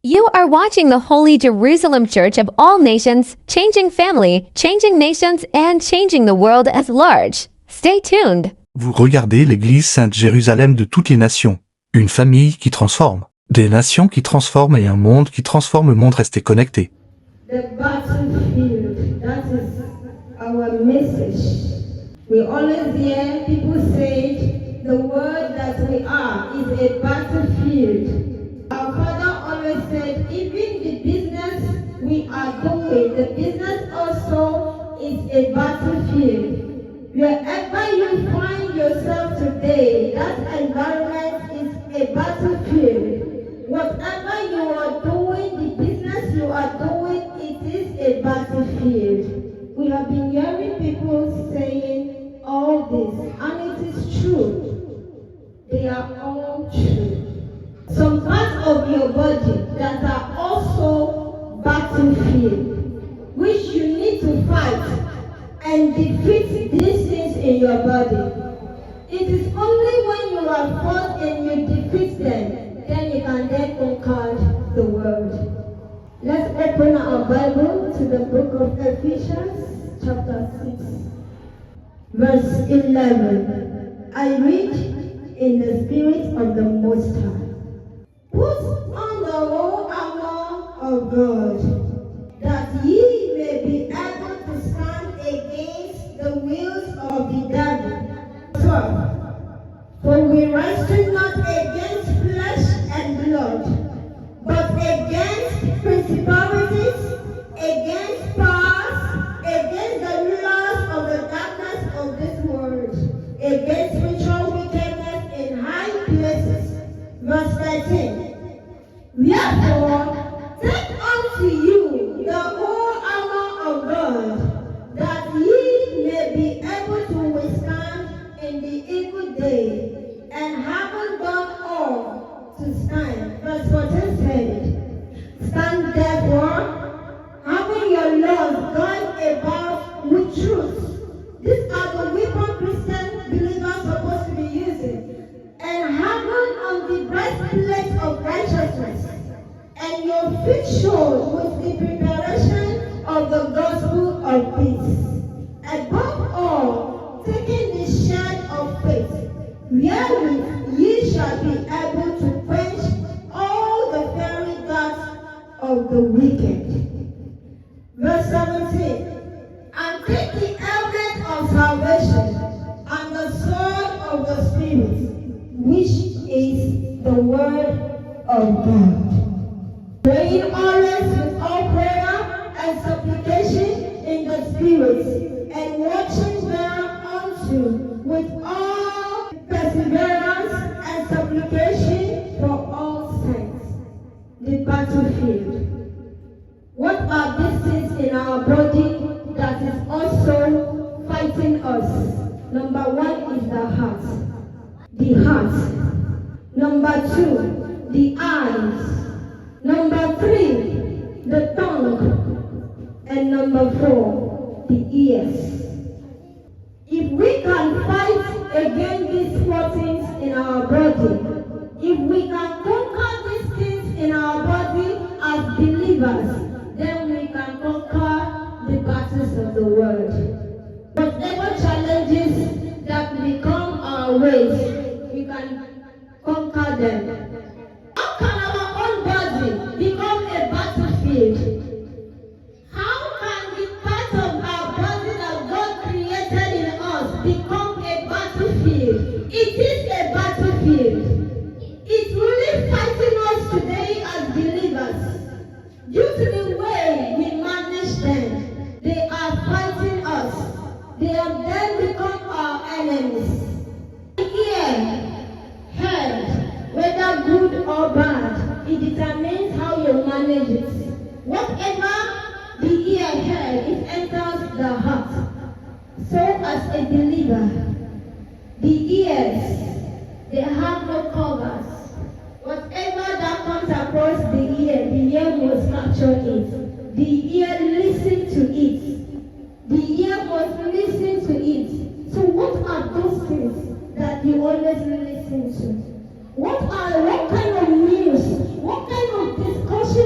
You are watching the Holy Jerusalem Church of all nations, changing family, changing nations, and changing the world at large. Stay tuned. Vous regardez l'Église Sainte Jérusalem de toutes les nations. Une famille qui transforme. Des nations qui transforment et un monde qui transforme le monde. Restez connectés. The battlefield, that is our message. We always hear people say the world that we are is a battlefield. Our father always said even the business we are doing, the business also is a battlefield. Wherever you find yourself today, that environment is a battlefield. Whatever you are doing, the business you are doing, it is a battlefield. We have been hearing people saying all this, and it is true. They are all true. Some parts of your body that are also battlefield, which you need to fight and defeat these things in your body. It is only when you are fought and you defeat them, then you can then conquer the world. Let's open our Bible to the book of Ephesians, chapter 6, verse 11. I read in the Spirit of the Most High. Put on the whole armor of God, that ye may be able to stand against the wills of the devil. 12. For we wrestle not against flesh and blood, but against principalities, against powers, against the rulers of the darkness of this world, against spiritual wickedness in high places. Verse 13. Therefore, take unto you the whole armor of God, that ye may be able to withstand in the evil day, and having done all, to stand. Verse 14 said, stand therefore, having your loins girt about with truth. These are the weapons Christian believers supposed to be using. And having on the breastplate of righteousness, and your feet shod with the preparation of the gospel of peace. Above all, taking the shield of faith, wherewith ye shall be able to quench all the fiery darts of the wicked. Verse 17. And take the helmet of salvation and the sword of the Spirit, which is the word of God. Praying always with all prayer and supplication in the Spirit, and watching thereunto with all perseverance and supplication for all saints. The battlefield. What are these things in our body that is also fighting us? Number one is the heart. The heart. Number two, the eyes. Number three, the tongue. And number four, the ears. If we can fight against these four things in our body, if we can conquer these things in our body as believers, then we can conquer the battles of the world. Whatever challenges that may come our way, we can conquer them. How can our own body become a battlefield? How can the part of our body that God created in us become a battlefield? It is a battlefield. It's really fighting us today as believers. Due to the way we manage them, they are fighting us. They have then become our enemies. Ear, head, whether good or bad, it determines how you manage it. Whatever the ear heard, it enters the heart. So as a believer, the ears, they have no covers. Whatever that comes across the ear must capture it. The ear listen to it. The ear must listen to it. So what are those things that you always listen to? What kind of news? What kind of discussion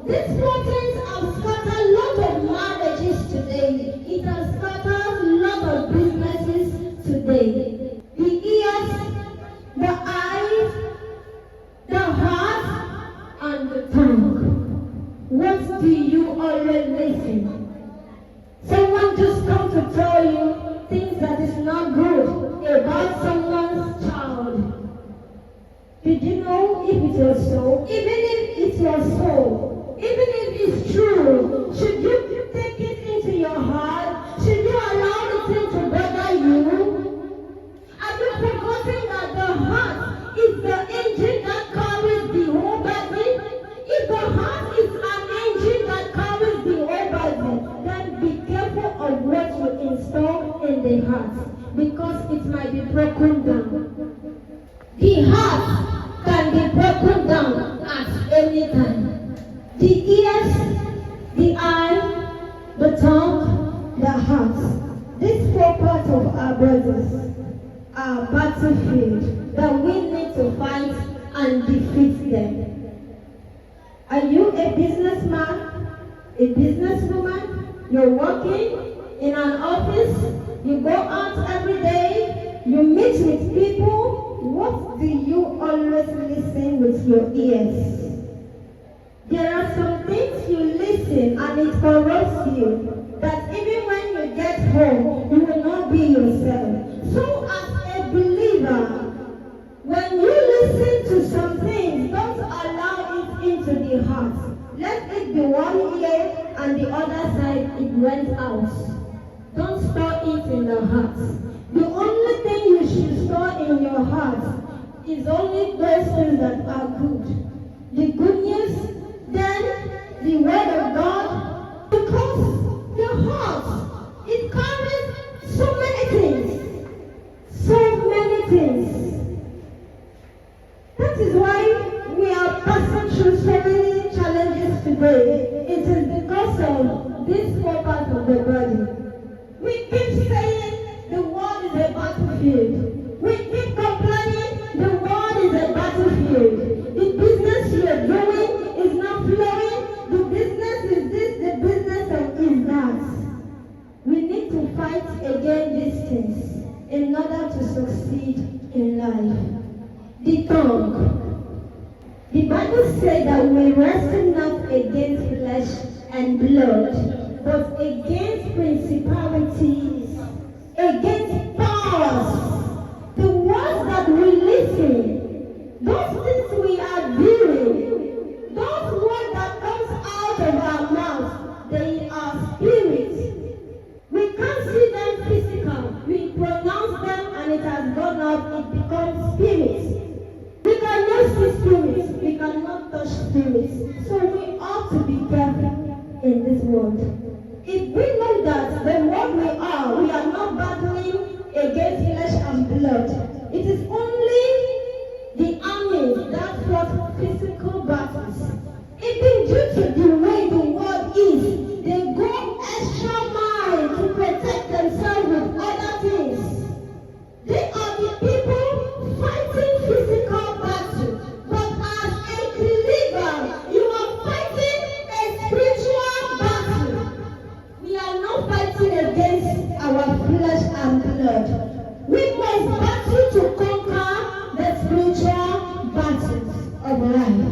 These mountains have scattered a lot of marriages today. It has scattered a lot of businesses today. The ears, the eyes, the heart, and the tongue. What do you always listen? Someone just come to tell you things that is not good about someone's child. Did you know if it's your soul? Even if it's your soul, even if it's true, should you take it into your heart? Should you allow the thing to bother you? Have you forgotten that the heart is the engine that carries the whole body? If the heart is an engine that carries the whole body, then be careful of what you install in the heart, because it might be broken down. The heart can be broken down at any time. The ears, the eye, the tongue, the heart. These four parts of our bodies are battlefield that we need to fight and defeat them. Are you a businessman? A businesswoman? You're working in an office? You go out every day? You meet with people? What do you always listen with your ears? There are some things you listen and it corrupts you, that even when you get home, you will not be yourself. So as a believer, when you listen to some things, don't allow it into the heart. Let it be one ear and the other side it went out. Don't store it in the heart. The only thing you should store in your heart is only those things that are good. The good news, then the word of God, because the heart, it carries so many things. So many things. That is why we are passing through so many challenges today. It is because of these four parts of the body. We keep saying the world is a battlefield. We keep complaining the world is a battlefield. The business you're doing is not flowing. The business is this, the business is that. We need to fight against these things in order to succeed in life. The tongue. The Bible says that we wrestle not against flesh and blood, but against principalities, against powers. The words that we listen, those things we are doing, those words that comes out of our mouth, they are spirits. We can't see them physical. We pronounce them and it has gone up, it becomes spirits. We cannot see spirits, we cannot touch spirits. So we ought to be careful in this world. If we know that the world we are not battling against flesh and blood. It is only the army that fought physical battles. Even due to the way the world is, they go extra mile to protect themselves with other things. They are the people fighting physical battle. But as a believer, you are fighting a spiritual battle. We are not fighting against our flesh and blood. We must battle to conquer the spiritual battles of life.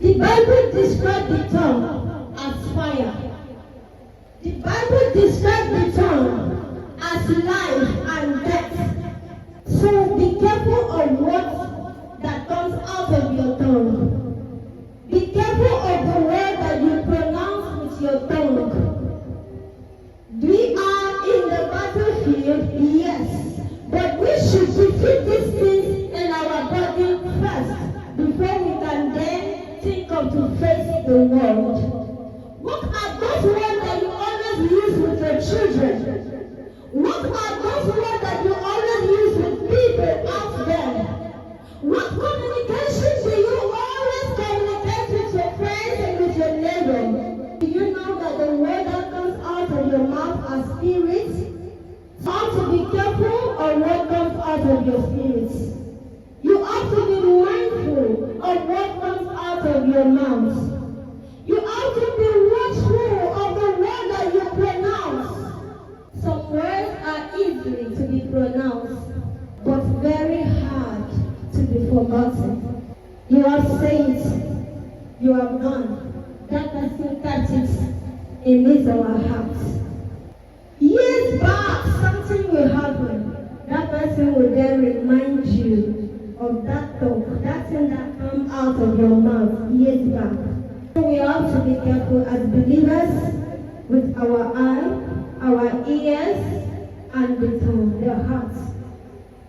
The Bible describes the tongue as fire. The Bible describes the tongue as life and death. So be careful of what that comes out of your tongue. Be careful of the word that you pronounce with your tongue. We are in the battlefield, yes, but we should defeat these things in our body first, before we can then think of to face the world. What are those words that you always use with your children? What are those words that you always use with people out there? What communication do you always communicate with your friends and with your neighbors? Do you know that the word that comes out of your mouth are spirits? You have to be careful of what comes out of your spirits. You have to be mindful of what comes out of your mouth. You You are saints. You are gone. That person touches and leaves our hearts. Years back, something will happen. That person will then remind you of that talk, that thing that comes out of your mouth years back. So we have to be careful as believers with our eye, our ears, and with their hearts.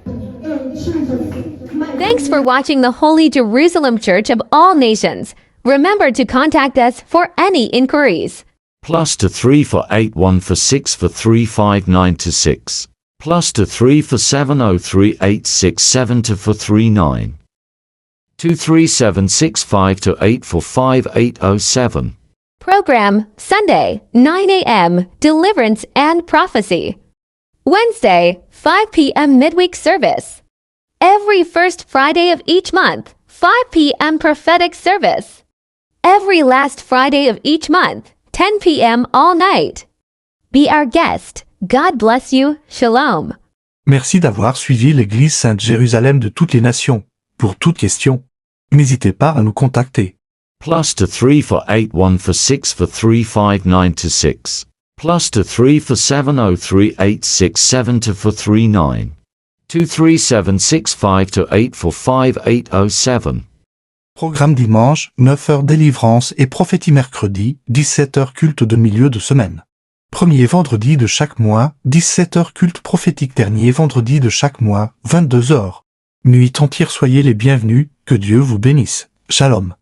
In Jesus' mighty Thanks for name. watching the Holy Jerusalem Church of All Nations. Remember to contact us for any inquiries. +2 for 81 for 6 for 359 to 6. +3 for 703 867 to for 39. 23765 to 8 for 5807. Program Sunday, 9 a.m. Deliverance and Prophecy. Wednesday, 5 p.m. Midweek Service. Every first Friday of each month, 5 p.m. Prophetic Service. Every last Friday of each month, 10 p.m. all night. Be our guest. God bless you. Shalom. Merci d'avoir suivi l'Église Sainte Jérusalem de toutes les nations. Pour toute question, n'hésitez pas à nous contacter. +3 for 81 for 6 for 359 to 6. +3 for 703 867 to for 39. 23765 to 8 for 5807. Programme dimanche, 9h délivrance et prophétie mercredi, 17h culte de milieu de semaine. Premier vendredi de chaque mois, 17h culte prophétique. Dernier vendredi de chaque mois, 22h. Nuit entière, soyez les bienvenus, que Dieu vous bénisse. Shalom.